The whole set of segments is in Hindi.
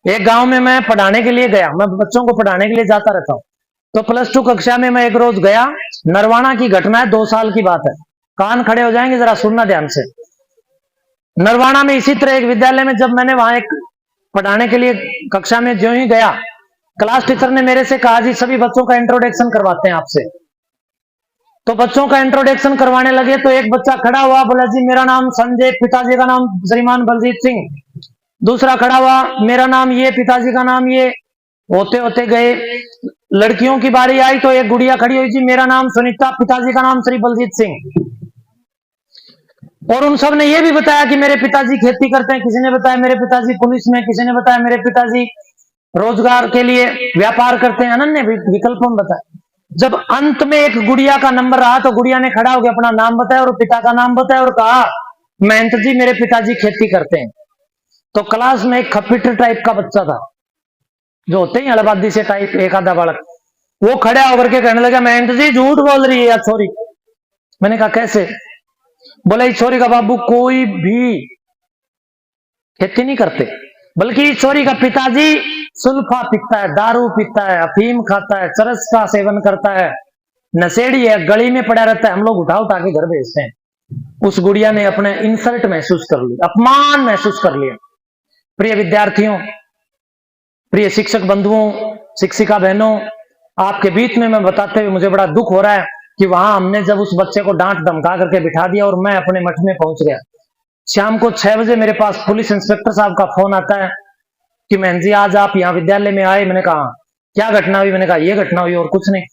एक गांव में मैं पढ़ाने के लिए गया, मैं बच्चों को पढ़ाने के लिए जाता रहता हूँ। तो प्लस 2 कक्षा में मैं एक रोज गया। नरवाणा की घटना है, 2 साल की बात है। कान खड़े हो जाएंगे, जरा सुनना ध्यान से। नरवाणा में इसी तरह एक विद्यालय में जब मैंने वहां एक पढ़ाने के लिए कक्षा में जो ही गया, क्लास टीचर ने मेरे से कहा, जी सभी बच्चों का इंट्रोडक्शन करवाते हैं आपसे। तो बच्चों का इंट्रोडक्शन करवाने लगे तो एक बच्चा खड़ा हुआ, बोला जी मेरा नाम संजय, पिताजी का नाम श्रीमान बलजीत सिंह। दूसरा खड़ा हुआ, मेरा नाम ये, पिताजी का नाम ये। होते होते गए, लड़कियों की बारी आई तो एक गुड़िया खड़ी हुई, जी मेरा नाम सुनीता, पिताजी का नाम श्री बलजीत सिंह। और उन सब ने यह भी बताया कि मेरे पिताजी खेती करते हैं, किसी ने बताया मेरे पिताजी पुलिस में, किसी ने बताया मेरे पिताजी रोजगार के लिए व्यापार करते हैं, अनन्य विकल्पों में बताया। जब अंत में एक गुड़िया का नंबर रहा तो गुड़िया ने खड़ा होकर अपना नाम बताया और पिता का नाम बताया और कहा, महंत जी मेरे पिताजी खेती करते हैं। तो क्लास में एक खप्पिटर टाइप का बच्चा था, जो होते ही अलबादी से टाइप, एक आधा बालक, वो खड़ा होकर के कहने लगा, महंत जी झूठ बोल रही है या छोरी। मैंने कहा कैसे? बोला इस छोरी का बाबू कोई भी खेती नहीं करते, बल्कि इस छोरी का पिताजी सुल्फा पीता है, दारू पीता है, अफीम खाता है, चरस का सेवन करता है, नशेड़ी है, गली में पड़ा रहता है, हम लोग उठा उठा के घर भेजते हैं। उस गुड़िया ने अपने इंसल्ट महसूस कर लिया, अपमान महसूस कर लिया। प्रिय विद्यार्थियों, प्रिय शिक्षक बंधुओं, शिक्षिका बहनों, आपके बीच में मैं बताते हुए मुझे बड़ा दुख हो रहा है कि वहां हमने जब उस बच्चे को डांट धमका करके बिठा दिया और मैं अपने मठ में पहुंच गया। शाम को 6 बजे मेरे पास पुलिस इंस्पेक्टर साहब का फोन आता है कि महन जी आज आप यहाँ विद्यालय में आए। मैंने कहा क्या घटना हुई? मैंने कहा ये घटना हुई और कुछ नहीं।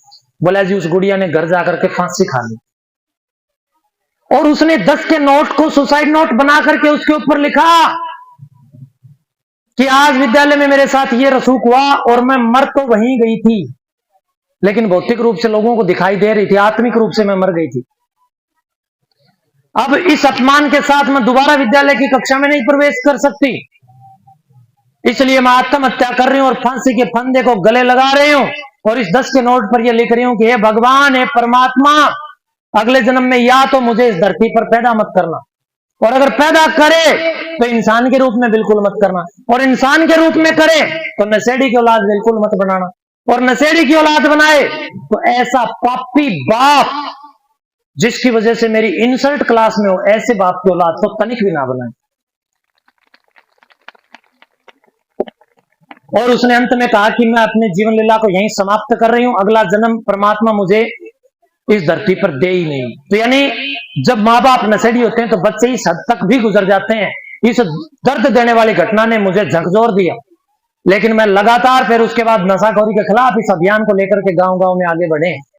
बोला जी उस गुड़िया ने घर जाकर के फांसी खा ली और उसने 10 के नोट को सुसाइड नोट बना करके उसके ऊपर लिखा कि आज विद्यालय में मेरे साथ ये रसूख हुआ और मैं मर तो वहीं गई थी, लेकिन भौतिक रूप से लोगों को दिखाई दे रही थी, आत्मिक रूप से मैं मर गई थी। अब इस अपमान के साथ मैं दोबारा विद्यालय की कक्षा में नहीं प्रवेश कर सकती, इसलिए मैं आत्महत्या कर रही हूं और फांसी के फंदे को गले लगा रही हूं और इस 10 के नोट पर यह लिख रही हूं कि हे भगवान, हे परमात्मा, अगले जन्म में या तो मुझे इस धरती पर पैदा मत करना, और अगर पैदा करे तो इंसान के रूप में बिल्कुल मत करना, और इंसान के रूप में करे तो नशेड़ी की औलाद बिल्कुल मत बनाना, और नशेड़ी की औलाद बनाए तो ऐसा पापी बाप जिसकी वजह से मेरी इंसल्ट क्लास में हो, ऐसे बाप की औलाद तो तनिक भी ना बनाए। और उसने अंत में कहा कि मैं अपने जीवन लीला को यहीं समाप्त कर रही हूं, अगला जन्म परमात्मा मुझे इस धरती पर दे ही नहीं। तो यानी जब माँ बाप नशेड़ी होते हैं तो बच्चे इस हद तक भी गुजर जाते हैं। इस दर्द देने वाली घटना ने मुझे झकझोर दिया, लेकिन मैं लगातार फिर उसके बाद नशाखोरी के खिलाफ इस अभियान को लेकर के गांव गांव में आगे बढ़े।